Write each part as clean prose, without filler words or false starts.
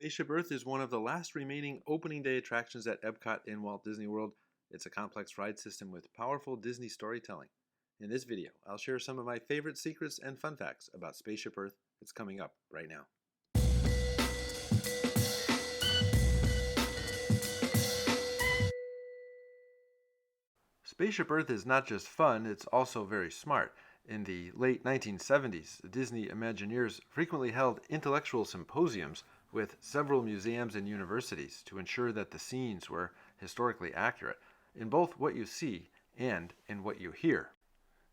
Spaceship Earth is one of the last remaining opening day attractions at Epcot in Walt Disney World. It's a complex ride system with powerful Disney storytelling. In this video, I'll share some of my favorite secrets and fun facts about Spaceship Earth that's coming up right now. Spaceship Earth is not just fun, it's also very smart. In the late 1970s, Disney Imagineers frequently held intellectual symposiums with several museums and universities to ensure that the scenes were historically accurate in both what you see and in what you hear.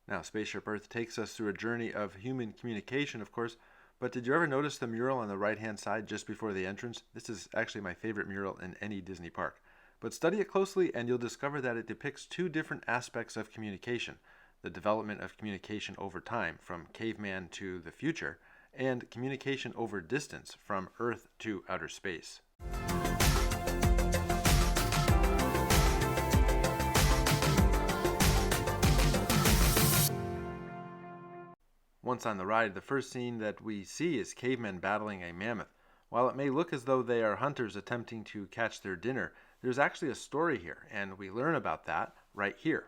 Now, Spaceship Earth takes us through a journey of human communication, of course, but did you ever notice the mural on the right-hand side just before the entrance? This is actually my favorite mural in any Disney park. But study it closely and you'll discover that it depicts two different aspects of communication: the development of communication over time, from caveman to the future, and communication over distance, from Earth to outer space. Once on the ride, the first scene that we see is cavemen battling a mammoth. While it may look as though they are hunters attempting to catch their dinner, there's actually a story here, and we learn about that right here.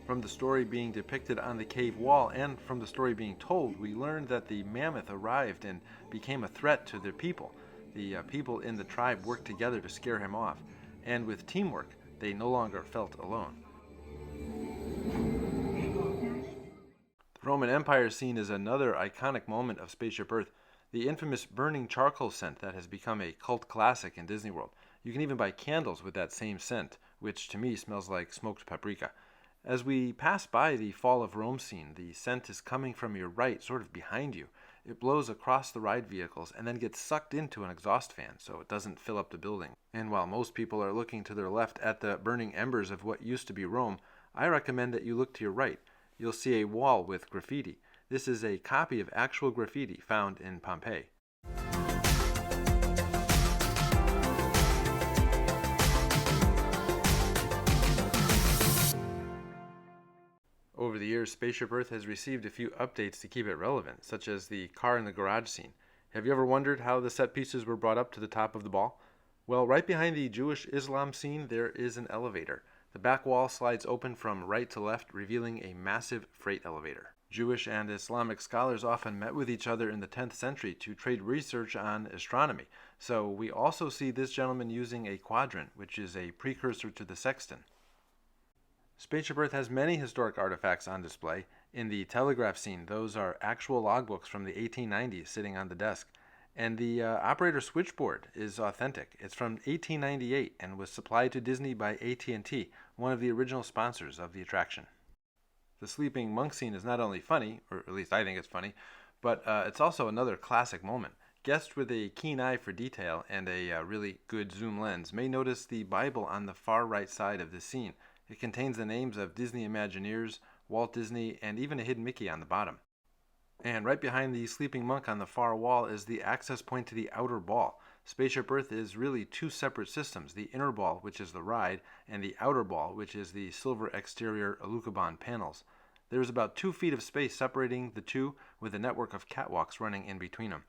From the story being depicted on the cave wall and from the story being told, we learned that the mammoth arrived and became a threat to the people. The people in the tribe worked together to scare him off, and with teamwork, they no longer felt alone. The Roman Empire scene is another iconic moment of Spaceship Earth, the infamous burning charcoal scent that has become a cult classic in Disney World. You can even buy candles with that same scent, which to me smells like smoked paprika. As we pass by the Fall of Rome scene, the scent is coming from your right, sort of behind you. It blows across the ride vehicles and then gets sucked into an exhaust fan so it doesn't fill up the building. And while most people are looking to their left at the burning embers of what used to be Rome, I recommend that you look to your right. You'll see a wall with graffiti. This is a copy of actual graffiti found in Pompeii. Over the years, Spaceship Earth has received a few updates to keep it relevant, such as the car in the garage scene. Have you ever wondered how the set pieces were brought up to the top of the ball? Well, right behind the Jewish Islam scene, there is an elevator. The back wall slides open from right to left, revealing a massive freight elevator. Jewish and Islamic scholars often met with each other in the 10th century to trade research on astronomy. So we also see this gentleman using a quadrant, which is a precursor to the sextant. Spaceship Earth has many historic artifacts on display. In the telegraph scene, those are actual logbooks from the 1890s sitting on the desk. And the operator switchboard is authentic. It's from 1898 and was supplied to Disney by AT&T, one of the original sponsors of the attraction. The sleeping monk scene is not only funny, or at least I think it's funny, but it's also another classic moment. Guests with a keen eye for detail and a really good zoom lens may notice the Bible on the far right side of this scene. It contains the names of Disney Imagineers, Walt Disney, and even a hidden Mickey on the bottom. And right behind the sleeping monk on the far wall is the access point to the outer ball. Spaceship Earth is really two separate systems: the inner ball, which is the ride, and the outer ball, which is the silver exterior Alucobond panels. There is about 2 feet of space separating the two, with a network of catwalks running in between them.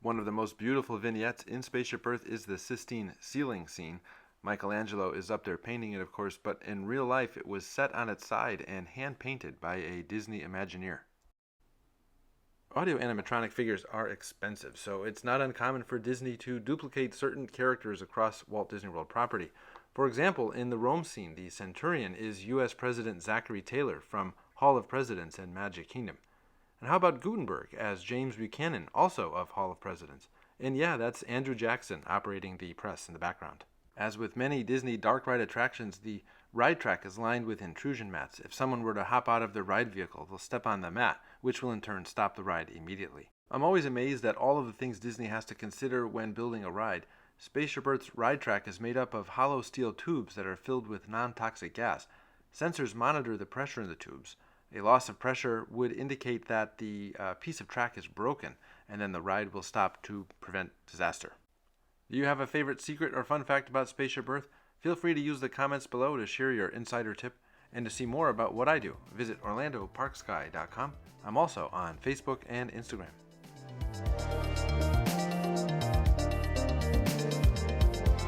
One of the most beautiful vignettes in Spaceship Earth is the Sistine ceiling scene. Michelangelo is up there painting it, of course, but in real life it was set on its side and hand-painted by a Disney Imagineer. Audio animatronic figures are expensive, so it's not uncommon for Disney to duplicate certain characters across Walt Disney World property. For example, in the Rome scene, the Centurion is U.S. President Zachary Taylor from Hall of Presidents and Magic Kingdom. And how about Gutenberg as James Buchanan, also of Hall of Presidents? And yeah, that's Andrew Jackson operating the press in the background. As with many Disney dark ride attractions, the ride track is lined with intrusion mats. If someone were to hop out of their ride vehicle, they'll step on the mat, which will in turn stop the ride immediately. I'm always amazed at all of the things Disney has to consider when building a ride. Spaceship Earth's ride track is made up of hollow steel tubes that are filled with non-toxic gas. Sensors monitor the pressure in the tubes. A loss of pressure would indicate that the piece of track is broken, and then the ride will stop to prevent disaster. Do you have a favorite secret or fun fact about Spaceship Earth? Feel free to use the comments below to share your insider tip. And to see more about what I do, visit orlandoparksky.com. I'm also on Facebook and Instagram.